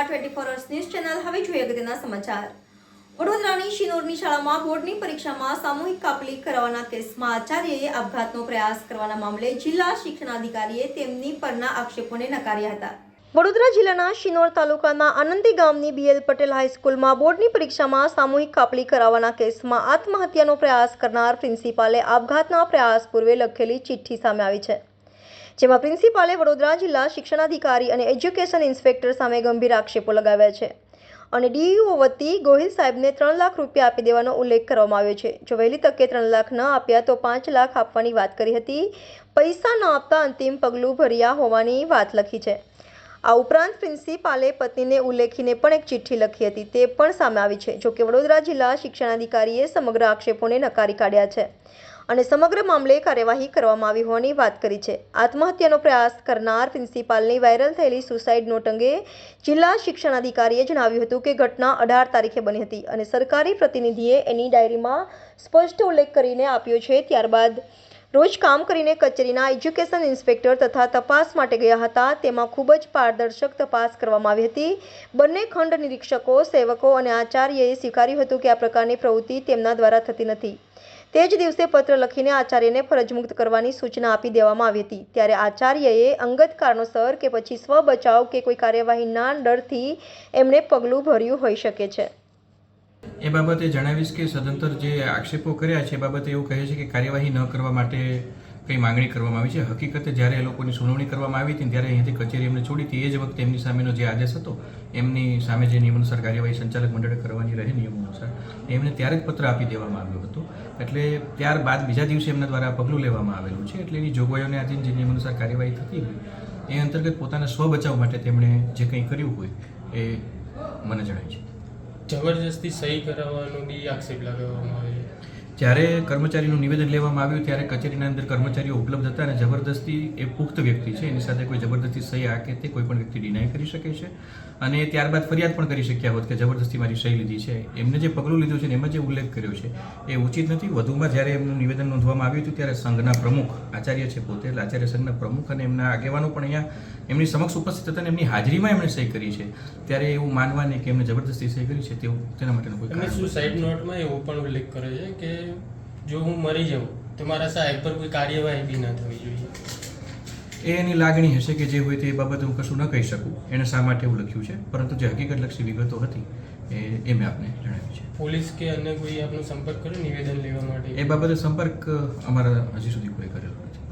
Vadodara 24 hours news channel હવે જોઈએ અગત્યના સમાચાર। વડોદરાની શિનોરની શાળામાં બોર્ડની પરીક્ષામાં સામૂહિક કાપલી કરાવવાના કેસમાં આચાર્યએ આપઘાતનો પ્રયાસ કરવાના મામલે જિલ્લા શિક્ષણાધિકારીએ તેમની પરના આક્ષેપોને નકાર્યા હતા। વડોદરા જિલ્લાના શિનોર તાલુકાના આનંદી ગામની બીએલ પટેલ હાઈસ્કૂલમાં બોર્ડની પરીક્ષામાં સામૂહિક કાપલી કરાવવાના કેસમાં આત્મહત્યાનો પ્રયાસ કરનાર પ્રિન્સિપાલે આપઘાતના પ્રયાસ પૂર્વે લખેલી ચિઠ્ઠી સામે આવી છે, જેમાં પ્રિન્સિપાલે વડોદરા જિલ્લા શિક્ષણાધિકારી અને એજ્યુકેશન ઇન્સ્પેક્ટર સામે ગંભીર આક્ષેપો લગાવ્યા છે અને ડીઈઓ વતી ગોહિલ સાહેબને 3 લાખ રૂપિયા આપી દેવાનો ઉલ્લેખ કરવામાં આવ્યો છે। જો વહેલી તકે 3 લાખ ન આપ્યા તો 5 લાખ આપવાની વાત કરી હતી। પૈસા ન આપતા અંતિમ પગલું ભર્યા હોવાની વાત લખી છે। આ ઉપરાંત પ્રિન્સિપાલે પત્નીને ઉલ્લેખીને પણ એક ચિઠ્ઠી લખી હતી, તે પણ સામે આવી છે। જો કે વડોદરા જિલ્લા શિક્ષણાધિકારીએ સમગ્ર આક્ષેપોને નકારી કાઢ્યા છે અને સમગ્ર મામલે કાર્યવાહી કરવામાં આવી હોવાની વાત કરી છે। આત્મહત્યાનો પ્રયાસ કરનાર પ્રિન્સિપાલની વાયરલ થયેલી સુસાઇડ નોટ અંગે જિલ્લા શિક્ષણાધિકારીએ જણાવ્યું હતું કે ઘટના 18 તારીખે બની હતી અને સરકારી પ્રતિનિધિએ એની ડાયરીમાં સ્પષ્ટ ઉલ્લેખ કરીને આપ્યો છે। ત્યારબાદ રોજ કામ કરીને કચેરીના એજ્યુકેશન ઇન્સ્પેક્ટર તથા તપાસ માટે ગયા હતા, તેમાં ખૂબ જ પારદર્શક તપાસ કરવામાં આવી હતી। બંને ખંડ નિરીક્ષકો, સેવકો અને આચાર્યએ સ્વીકાર્યું હતું કે આ પ્રકારની પ્રવૃત્તિ તેમના દ્વારા થતી નથી। તે જ દિવસે પત્ર લખીને આચાર્યને ફરજમુક્ત કરવાની સૂચના આપી દેવામાં આવી હતી। ત્યારે આચાર્યએ અંગત કારણોસર કે પછી સ્વ બચાવ કે કોઈ કાર્યવાહીના ડરથી એમણે પગલું ભર્યું હોઈ શકે છે। એ બાબતે જણાવીશ કે સદંતર જે આક્ષેપો કર્યા છે એ બાબતે એવું કહે છે કે કાર્યવાહી ન કરવા માટે કંઈ માંગણી કરવામાં આવી છે। હકીકતે જ્યારે એ લોકોની સુનાવણી કરવામાં આવી હતી ત્યારે અહીંયાથી કચેરી એમને છોડી હતી, એ જ વખતે એમની સામેનો જે આદેશ હતો એમની સામે જે નિયમાનુસાર કાર્યવાહી સંચાલક મંડળે કરવાની રહે નિયમો અનુસાર એમને ત્યારે જ પત્ર આપી દેવામાં આવ્યો હતો। એટલે ત્યારબાદ બીજા દિવસે એમના દ્વારા પગલું લેવામાં આવેલું છે। એટલે એની જોગવાઈઓને આધીન જે નિયમાનુસાર કાર્યવાહી થતી હોય એ અંતર્ગત પોતાના સ્વ બચાવ માટે તેમણે જે કંઈ કર્યું હોય એ મને જણાય છે। જબરજસ્તી સહી કરાવવાનો બી આક્ષેપ લગાવવામાં આવે છે। જ્યારે કર્મચારીનું નિવેદન લેવામાં આવ્યું ત્યારે કચેરીના અંદર કર્મચારીઓ ઉપલબ્ધ હતા અને જબરદસ્તી એ પુખ્ત વ્યક્તિ છે, એની સાથે કોઈ જબરદસ્તી સહી આ કે તે કોઈ પણ વ્યક્તિ ડિનાય કરી શકે છે અને ત્યારબાદ ફરિયાદ પણ કરી શક્યા હોત કે જબરદસ્તી મારી સહી લીધી છે। એમને જે પગલું લીધું છે એમાં જે ઉલ્લેખ કર્યો છે એ ઉચિત નથી। વધુમાં જ્યારે એમનું નિવેદન નોંધવામાં આવ્યું હતું ત્યારે સંઘના પ્રમુખ આચાર્ય છે પોતે, આચાર્ય સંઘના પ્રમુખ અને એમના આગેવાનો પણ અહીંયા એમની સમક્ષ ઉપસ્થિત હતા અને એમની હાજરીમાં એમણે સહી કરી છે, ત્યારે એવું માનવા નહીં કે એમને જબરદસ્તી સહી કરી છે તેવું તેના માટેનું કોઈ કારણ નથી। સુસાઇડ નોટમાં એવું પણ ઉલ્લેખ કરે છે કે જો હું મરી જાઉં તો મારા સાહેબ પર કોઈ કાર્યવાહી બી ના થવી જોઈએ। એ એની લાગણી હશે કે જે હોય તે બાબતે હું કશું ન કહી શકું એણે શા માટે એવું લખ્યું છે, પરંતુ જે હકીકતલક્ષી વિગતો હતી એ મેં આપને જણાવી છે। પોલીસ કે અન્ય કોઈ આપનો સંપર્ક કર્યો નિવેદન લેવા માટે? એ બાબતે સંપર્ક અમારા હજી સુધી કોઈ કરેલો નથી।